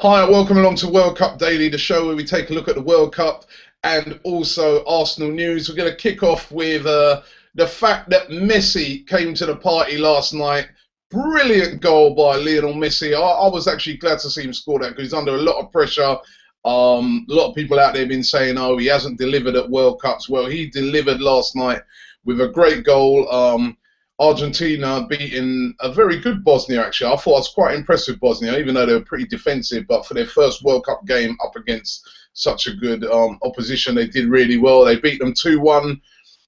Hi, welcome along to World Cup Daily, the show where we take a look at the World Cup and also Arsenal news. We're going to kick off with the fact that Messi came to the party last night. Brilliant goal by Lionel Messi. I was actually glad to see him score that because he's under a lot of pressure. A lot of people out there have been saying, oh, he hasn't delivered at World Cups. Well, he delivered last night with a great goal. Argentina beating a very good Bosnia, actually. I thought I was quite impressed with Bosnia, even though they were pretty defensive. But for their first World Cup game up against such a good opposition, they did really well. They beat them 2-1,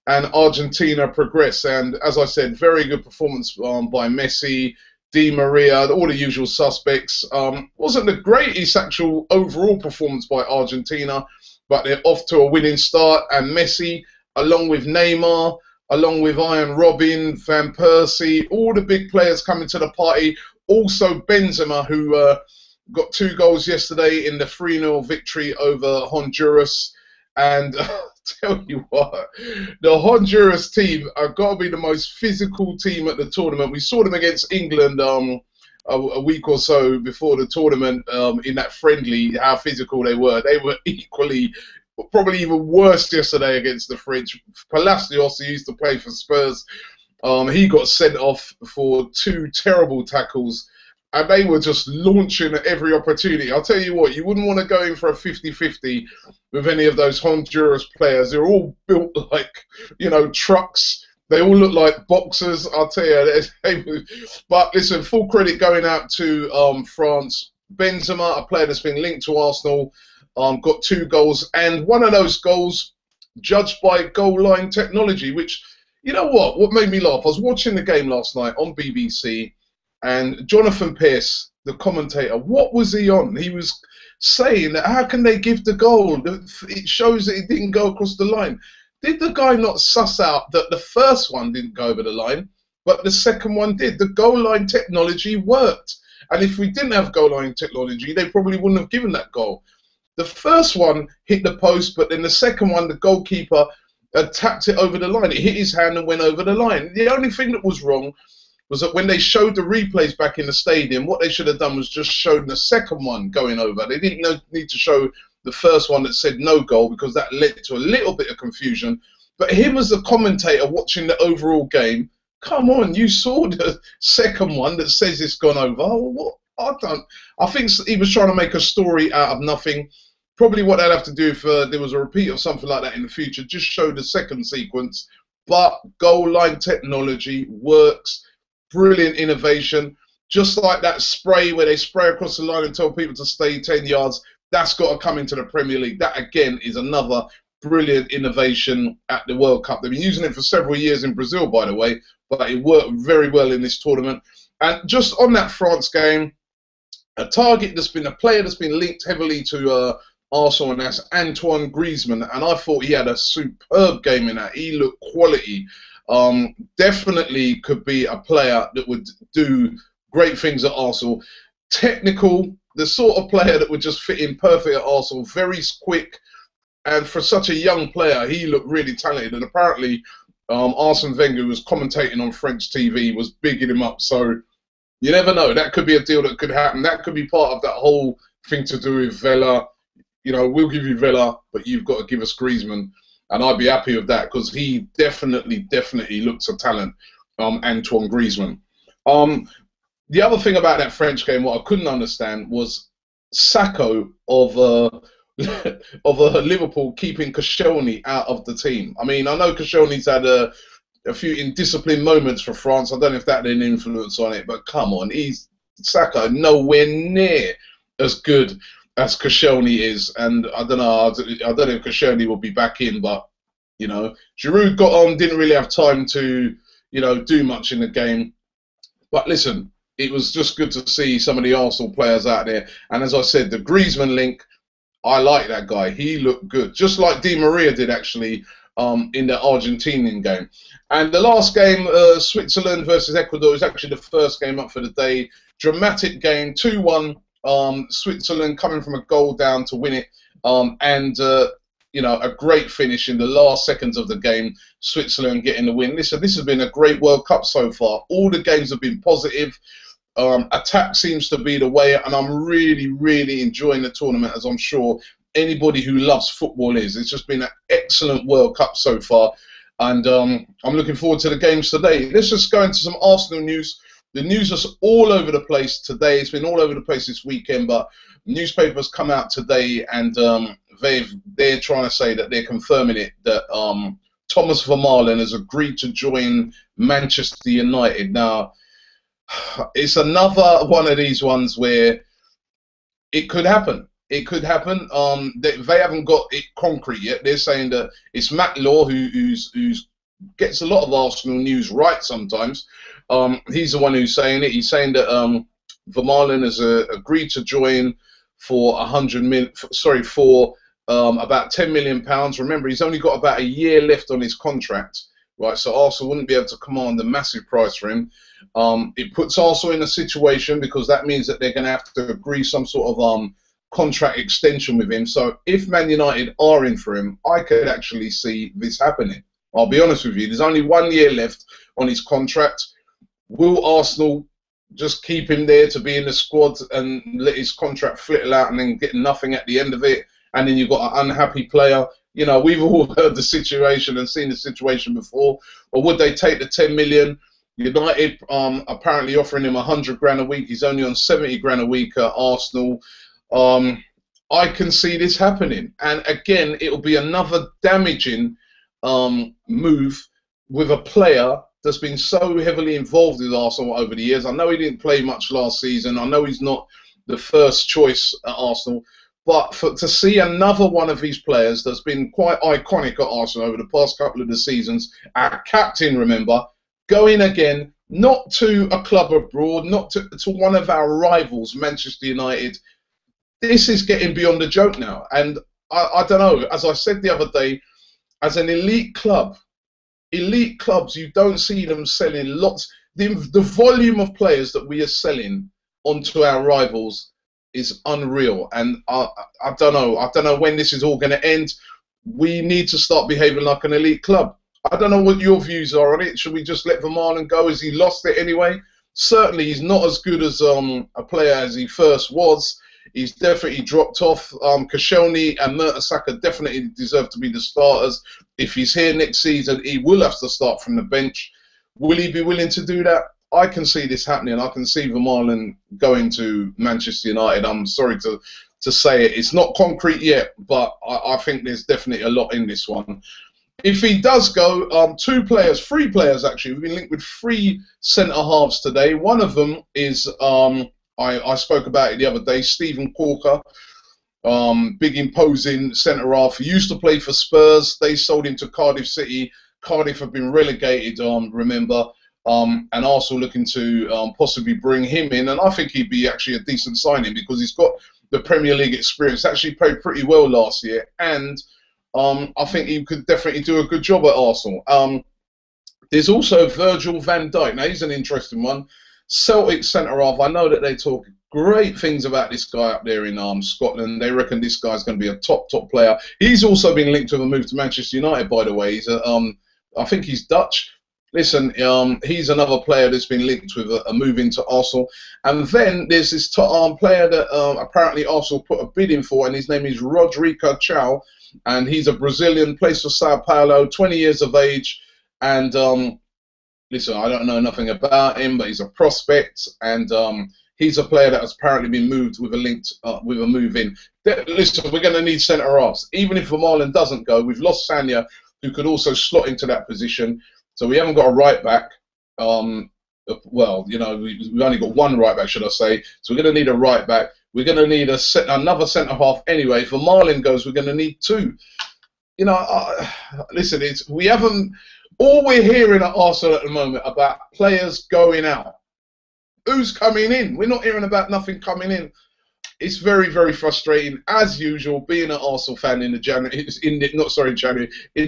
and Argentina progressed. And as I said, very good performance by Messi, Di Maria, all the usual suspects. Wasn't the greatest actual overall performance by Argentina, but they're off to a winning start. And Messi, along with Neymar, along with Iron Robin, Van Persie, all the big players coming to the party. Also Benzema, who got 2 goals yesterday in the 3-0 victory over Honduras. And I'll tell you what, the Honduras team have got to be the most physical team at the tournament. We saw them against England a week or so before the tournament in that friendly, how physical they were. They were equally, probably even worse yesterday against the French. Palacios, who used to play for Spurs, he got sent off for 2 terrible tackles, and they were just launching at every opportunity. I'll tell you what, you wouldn't want to go in for a 50-50 with any of those Honduras players. They're all built like, trucks. They all look like boxers, I'll tell you. But listen, full credit going out to France. Benzema, a player that's been linked to Arsenal, got 2 goals, and one of those goals judged by goal line technology, which, you know what made me laugh? I was watching the game last night on BBC, and Jonathan Pearce, the commentator, what was he on? He was saying that how can they give the goal? It shows that it didn't go across the line. Did the guy not suss out that the first one didn't go over the line, but the second one did? The goal line technology worked. And if we didn't have goal line technology, they probably wouldn't have given that goal. The first one hit the post, but then the second one, the goalkeeper tapped it over the line. It hit his hand and went over the line. The only thing that was wrong was that when they showed the replays back in the stadium, what they should have done was just showed the second one going over. They didn't need to show the first one that said no goal, because that led to a little bit of confusion. But him as the commentator watching the overall game, come on, you saw the second one that says it's gone over. What? I think he was trying to make a story out of nothing. Probably what they'd have to do if there was a repeat or something like that in the future, just show the second sequence. But goal line technology works. Brilliant innovation. Just like that spray where they spray across the line and tell people to stay 10 yards, that's got to come into the Premier League. That, again, is another brilliant innovation at the World Cup. They've been using it for several years in Brazil, by the way, but it worked very well in this tournament. And just on that France game, a player that's been linked heavily to Arsenal, and that's Antoine Griezmann. And I thought he had a superb game in that. He looked quality. Definitely could be a player that would do great things at Arsenal. Technical, the sort of player that would just fit in perfect at Arsenal. Very quick, and for such a young player, he looked really talented. And apparently, Arsene Wenger, who was commentating on French TV, was bigging him up. So you never know. That could be a deal that could happen. That could be part of that whole thing to do with Vela. We'll give you Vela, but you've got to give us Griezmann. And I'd be happy with that, because he definitely looks a talent, Antoine Griezmann. The other thing about that French game, what I couldn't understand was Sacco of Liverpool keeping Koscielny out of the team. I mean, I know Koscielny's had a few indisciplined moments for France. I don't know if that had an influence on it, but come on, Sacco nowhere near as good as Koscielny is, and I don't know if Koscielny will be back in, but Giroud got on, didn't really have time to do much in the game. But listen, it was just good to see some of the Arsenal players out there, and as I said, the Griezmann link, I like that guy. He looked good, just like Di Maria did actually in the Argentinian game. And the last game, Switzerland versus Ecuador, is actually the first game up for the day. Dramatic game, 2-1. Switzerland coming from a goal down to win it, and a great finish in the last seconds of the game. Switzerland getting the win. Listen, this has been a great World Cup so far. All the games have been positive. Attack seems to be the way, and I'm really, really enjoying the tournament, as I'm sure anybody who loves football is. It's just been an excellent World Cup so far, and I'm looking forward to the games today. Let's just go into some Arsenal news. The news is all over the place today. It's been all over the place this weekend, but newspapers come out today, and they're trying to say that they're confirming it, that Thomas Vermaelen has agreed to join Manchester United. Now, it's another one of these ones where it could happen. It could happen. They haven't got it concrete yet. They're saying that it's Matt Law who's gets a lot of Arsenal news right sometimes. He's the one who's saying it. He's saying that Vermaelen has agreed to join for about £10 million. Remember, he's only got about a year left on his contract, right? So Arsenal wouldn't be able to command a massive price for him. It puts Arsenal in a situation, because that means that they're going to have to agree some sort of contract extension with him. So if Man United are in for him, I could actually see this happening. I'll be honest with you. There's only 1 year left on his contract. Will Arsenal just keep him there to be in the squad and let his contract flitter out and then get nothing at the end of it? And then you've got an unhappy player. You know, we've all heard the situation and seen the situation before. Or would they take the 10 million? United apparently offering him 100 grand a week. He's only on 70 grand a week at Arsenal. I can see this happening. And again, it'll be another damaging move with a player that's been so heavily involved with Arsenal over the years. I know he didn't play much last season. I know he's not the first choice at Arsenal. But to see another one of these players that's been quite iconic at Arsenal over the past couple of the seasons, our captain, remember, going again, not to a club abroad, not to one of our rivals, Manchester United. This is getting beyond a joke now. And I don't know, as I said the other day, as an elite clubs, you don't see them selling lots. The volume of players that we are selling onto our rivals is unreal. And I don't know. I don't know when this is all going to end. We need to start behaving like an elite club. I don't know what your views are on it. Should we just let Vermaelen go? Has he lost it anyway? Certainly, he's not as good as a player as he first was. He's definitely dropped off. Koscielny and Mertesacker definitely deserve to be the starters. If he's here next season, he will have to start from the bench. Will he be willing to do that? I can see this happening. I can see Vermaelen going to Manchester United. I'm sorry to say it. It's not concrete yet, but I think there's definitely a lot in this one. If he does go, three players actually. We've been linked with 3 centre-halves today. One of them is... I spoke about it the other day, Stephen Corker, big imposing centre-half. He used to play for Spurs. They sold him to Cardiff City. Cardiff have been relegated, remember, and Arsenal looking to possibly bring him in. And I think he'd be actually a decent signing, because he's got the Premier League experience. Actually played pretty well last year. And I think he could definitely do a good job at Arsenal. There's also Virgil van Dijk. Now, he's an interesting one. Celtic centre-half. I know that they talk great things about this guy up there in Scotland. They reckon this guy's going to be a top player. He's also been linked with a move to Manchester United, by the way. He's I think he's Dutch. Listen, he's another player that's been linked with a move into Arsenal. And then there's this player that apparently Arsenal put a bid in for, and his name is Rodrigo Chao. And he's a Brazilian, plays for Sao Paulo, 20 years of age. And listen, I don't know nothing about him, but he's a prospect, and he's a player that has apparently been moved with a move in. Listen, we're going to need centre-halves. Even if Vermaelen doesn't go, we've lost Sanya, who could also slot into that position. So we haven't got a right-back. Well, you know, we've only got one right-back, should I say. So we're going to need a right-back. We're going to need another centre-half anyway. If Vermaelen goes, we're going to need 2. You know, listen, we haven't... All we're hearing at Arsenal at the moment about players going out. Who's coming in? We're not hearing about nothing coming in. It's very, very frustrating, as usual, being an Arsenal fan in the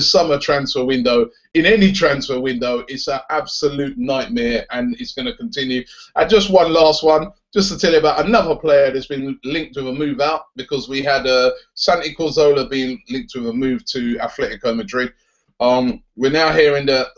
summer transfer window. In any transfer window, it's an absolute nightmare, and it's going to continue. And just one last one, just to tell you about another player that's been linked with a move out, because we had Santi Cazorla being linked with a move to Atletico Madrid. We're now hearing that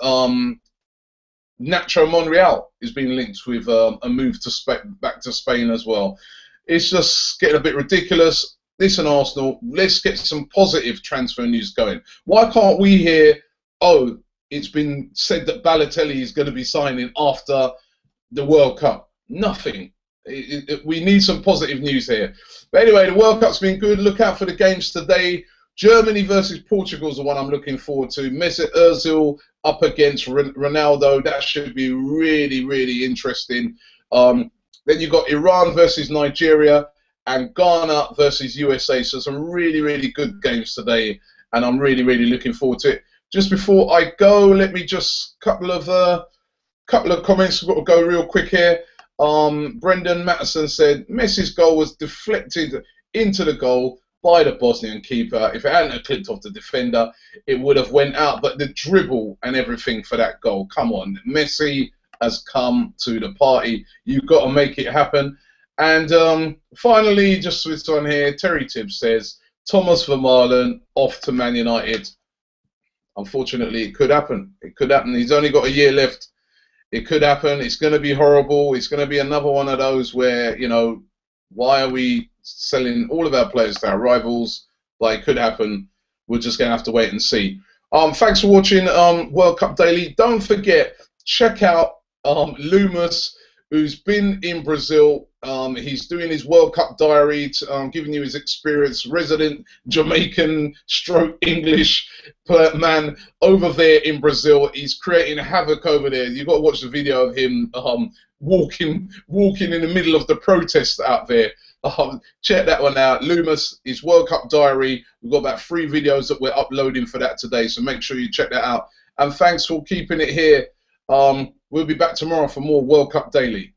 Nacho Monreal is being linked with a move to back to Spain as well. It's just getting a bit ridiculous. Listen, Arsenal, let's get some positive transfer news going. Why can't we hear, oh, it's been said that Balotelli is going to be signing after the World Cup? Nothing. We need some positive news here. But anyway, the World Cup's been good. Look out for the games today. Germany versus Portugal is the one I'm looking forward to. Mesut Ozil up against Ronaldo. That should be really, really interesting. Then you've got Iran versus Nigeria and Ghana versus USA. So some really, really good games today, and I'm really, really looking forward to it. Just before I go, let me just couple of comments. We've got to go real quick here. Brendan Mattison said Messi's goal was deflected into the goal by the Bosnian keeper. If it hadn't clipped off the defender, it would have went out. But the dribble and everything for that goal, come on. Messi has come to the party. You've got to make it happen. And finally, just switched on here, Terry Tibbs says, Thomas Vermaelen off to Man United. Unfortunately, it could happen. It could happen. He's only got a year left. It could happen. It's going to be horrible. It's going to be another one of those where, you know, why are we selling all of our players to our rivals? But it could happen. We're just going to have to wait and see. Thanks for watching World Cup Daily. Don't forget, check out Loomis, who's been in Brazil. He's doing his World Cup diary, giving you his experience, resident Jamaican stroke English man over there in Brazil. He's creating havoc over there. You've got to watch the video of him walking in the middle of the protest out there. Check that one out. Loomis, his World Cup diary. We've got about 3 videos that we're uploading for that today, so make sure you check that out. And thanks for keeping it here. We'll be back tomorrow for more World Cup Daily.